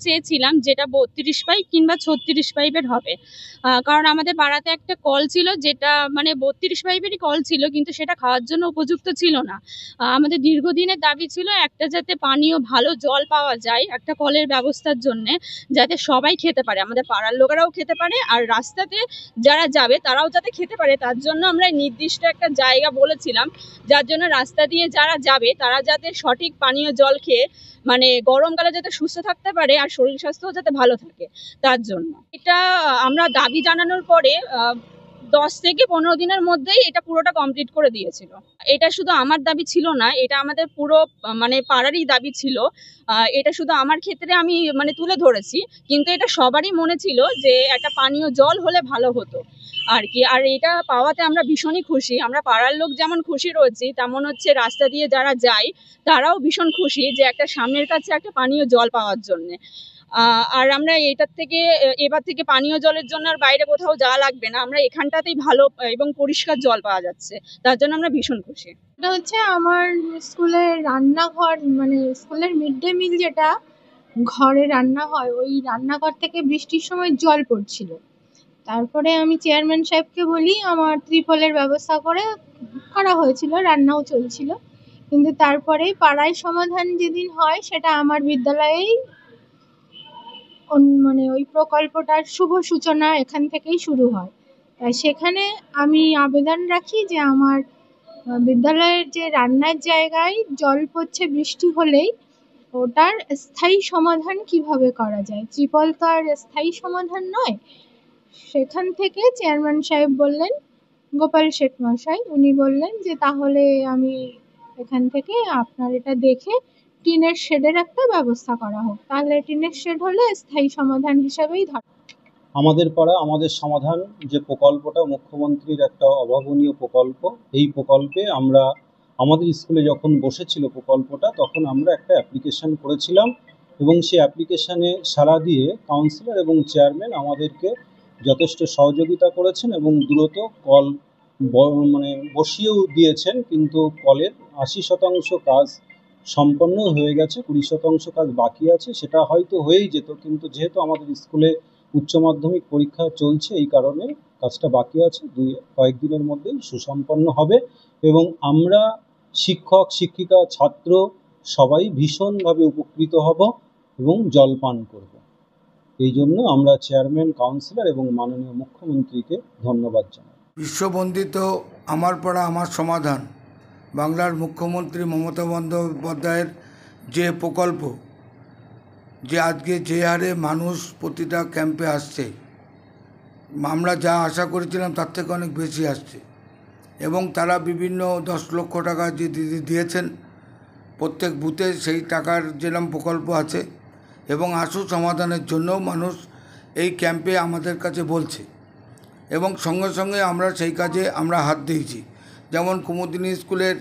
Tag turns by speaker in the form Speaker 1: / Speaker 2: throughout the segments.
Speaker 1: চেয়েছিলাম, যেটা 32 পাইপ কিংবা 36 পাইপের হবে। কারণ আমাদের পাড়াতে একটা কল ছিল, যেটা মানে 32 পাইপেরই কল ছিল, কিন্তু সেটা খাওয়ার জন্য উপযুক্ত ছিল না। আমাদের দীর্ঘদিনের দাবি ছিল একটা যাতে পানীয় ভালো জল পাওয়া যায়, একটা কলের ব্যবস্থার জন্য, যাতে সবাই খেতে পারে, আমাদের পাড়ার লোকেরাও খেতে পারে আর রাস্তাতে যারা যাবে তারাও যাতে খেতে পারে। তার জন্য আমরা নির্দিষ্ট একটা জায়গা বলেছিলাম, যার জন্য রাস্তা দিয়ে যারা যাবে তারা যাতে সঠিক পানীয় জল খেয়ে মানে গরমকালে যাতে সুস্থ থাকতে পারে আর শরীর স্বাস্থ্যও যাতে ভালো থাকে, তার জন্য এটা আমরা দাবি জানানোর পরে 10 থেকে 15 দিনের মধ্যেই এটা পুরোটা কমপ্লিট করে দিয়েছিল। এটা শুধু আমার দাবি ছিল না, এটা আমাদের পুরো মানে পাড়ারই দাবি ছিল। এটা শুধু আমার ক্ষেত্রে আমি মানে তুলে ধরেছি, কিন্তু এটা সবারই মনে ছিল যে একটা পানীয় জল হলে ভালো হতো আর কি। আর এটা পাওয়াতে আমরা ভীষণই খুশি। আমরা পাড়ার লোক যেমন খুশি রয়েছি, তেমন হচ্ছে রাস্তা দিয়ে যারা যায় তারাও ভীষণ খুশি যে একটা সামনের কাছে একটা পানীয় জল পাওয়ার জন্য। আর আমরা এবার থেকে পানীয় জলের জন্য আর বাইরে কোথাও যাওয়া লাগবে না, আমরা এখানটাতেই ভালো এবং পরিষ্কার জল পাওয়া যাচ্ছে, তার জন্য আমরা ভীষণ খুশি।
Speaker 2: এটা হচ্ছে আমার স্কুলের রান্নাঘর, মানে স্কুলের মিড ডে মিল যেটা ঘরে রান্না হয়, ওই রান্নাঘর থেকে বৃষ্টির সময় জল পড়ছিল। তারপরে আমি চেয়ারম্যান সাহেবকে বলি, আমার ত্রিপলের ব্যবস্থা করা হয়েছিল, রান্নাও চলছিল। কিন্তু তারপরে পাড়ায় সমাধান যেদিন হয়, সেটা আমার বিদ্যালয়েই মানে ওই প্রকল্পটার শুভ সূচনা এখান থেকেই শুরু হয়। তাই সেখানে আমি আবেদন রাখি যে আমার বিদ্যালয়ের যে রান্নার জায়গায় জল পড়ছে বৃষ্টি হলেই, ওটার স্থায়ী সমাধান কিভাবে করা যায়। ত্রিপল তো আর স্থায়ী সমাধান নয়। সেখান থেকে চেয়ারম্যান সাহেব বললেন, গোপাল শেঠ মশাই, উনি বললেন যে তাহলে আমি এখান থেকে আপনার এটা দেখে টিনের শেডের একটা ব্যবস্থা করা হোক, তাহলে টিনের শেড হলে স্থায়ী সমাধান হিসাবেই ধরা।
Speaker 3: আমাদের পাড়া আমাদের সমাধান যে প্রকল্পটা মুখ্যমন্ত্রীর একটা অভাবনীয় প্রকল্প, এই প্রকল্পে আমরা আমাদের স্কুলে যখন বসেছিল প্রকল্পটা, তখন আমরা একটা অ্যাপ্লিকেশন করেছিলাম এবং সেই অ্যাপ্লিকেশানে সাড়া দিয়ে কাউন্সিলর এবং চেয়ারম্যান আমাদেরকে যথেষ্ট সহযোগিতা করেছেন এবং দ্রুত কল মানে বসিয়েও দিয়েছেন। কিন্তু কলের 80% কাজ সম্পন্ন হয়ে গেছে, 20% কাজ বাকি আছে। সেটা হয়তো হয়েই যেত, কিন্তু যেহেতু আমাদের স্কুলে উচ্চ মাধ্যমিক পরীক্ষা চলছে, এই কারণে কাজটা বাকি আছে। কয়েকদিনের মধ্যেই সুসম্পন্ন হবে এবং আমরা শিক্ষক শিক্ষিকা ছাত্র সবাই ভীষণভাবে উপকৃত হব এবং জল পান করব। এই জন্য আমরা চেয়ারম্যান, কাউন্সিলর এবং মাননীয় মুখ্যমন্ত্রীকে ধন্যবাদ জানাই।
Speaker 4: বিশ্ববন্দিত আমার পাড়া আমার সমাধান বাংলার মুখ্যমন্ত্রী মমতা বন্দ্যোপাধ্যায়ের যে প্রকল্প, যে আজকে যে হারে মানুষ প্রতিটা ক্যাম্পে আসছে, আমরা যা আশা করেছিলাম তার থেকে অনেক বেশি আসছে এবং তারা বিভিন্ন 10 লক্ষ টাকা যে দিদি দিয়েছেন প্রত্যেক বুথে, সেই টাকার যেরকম প্রকল্প আছে এবং আশু সমাধানের জন্য মানুষ এই ক্যাম্পে আমাদের কাছে বলছে এবং সঙ্গে সঙ্গে আমরা সেই কাজে আমরা হাত দিয়েছি। যেমন কুমুদিনী স্কুলের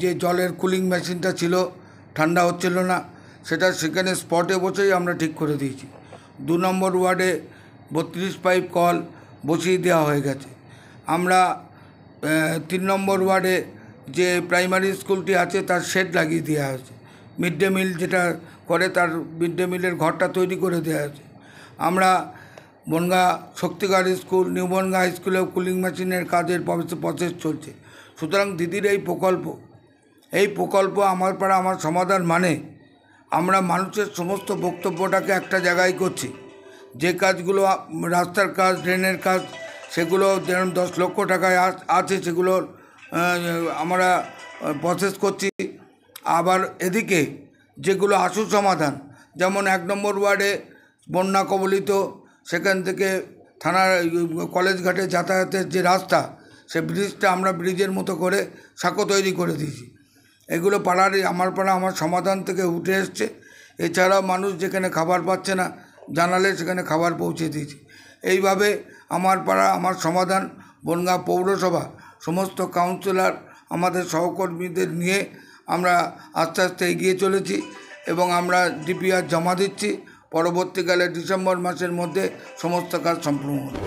Speaker 4: যে জলের কুলিং মেশিনটা ছিল, ঠান্ডা হচ্ছিল না, সেটা সেখানে স্পটে বসেই আমরা ঠিক করে দিয়েছি। 2 নম্বর ওয়ার্ডে 32 পাইপ কল বসিয়ে দেওয়া হয়ে গেছে। আমরা 3 নম্বর ওয়ার্ডে যে প্রাইমারি স্কুলটি আছে তার শেড লাগিয়ে দেওয়া হয়েছে। মিড ডে মিল যেটা করে তার মিড ডে মিলের ঘরটা তৈরি করে দেওয়া হয়েছে। আমরা Bongaon Shaktigarh school, new Bongaon high স্কুলেও কুলিং মেশিনের কাজের প্রসেস চলছে। সুতরাং দিদির এই প্রকল্প আমার পাড়া আমার সমাধান মানে আমরা মানুষের সমস্ত বক্তব্যটাকে একটা জায়গায় করছি। যে কাজগুলো রাস্তার কাজ, ড্রেনের কাজ, সেগুলো যেমন 10 লক্ষ টাকায় আছে, সেগুলো আমরা প্রসেস করছি। আবার এদিকে যেগুলো আশু সমাধান, যেমন 1 নম্বর ওয়ার্ডে বন্যা কবলিত, সেখান থেকে থানার কলেজ ঘাটে যাতায়াতের যে রাস্তা, সে ব্রিজটা আমরা ব্রিজের মতো করে সাঁকো তৈরি করে দিয়েছি। এগুলো আমার পাড়া আমার সমাধান থেকে উঠে এসছে। এছাড়াও মানুষ যেখানে খাবার পাচ্ছে না, জানালে সেখানে খাবার পৌঁছে দিয়েছি। এইভাবে আমার পাড়া আমার সমাধান বনগাঁ পৌরসভা সমস্ত কাউন্সিলর আমাদের সহকর্মীদের নিয়ে আমরা আস্তে আস্তে এগিয়ে চলেছি এবং আমরা ডিপিআর জমা দিচ্ছি। পরবর্তীকালে ডিসেম্বর মাসের মধ্যে সমস্ত কাজ সম্পূর্ণ হবে।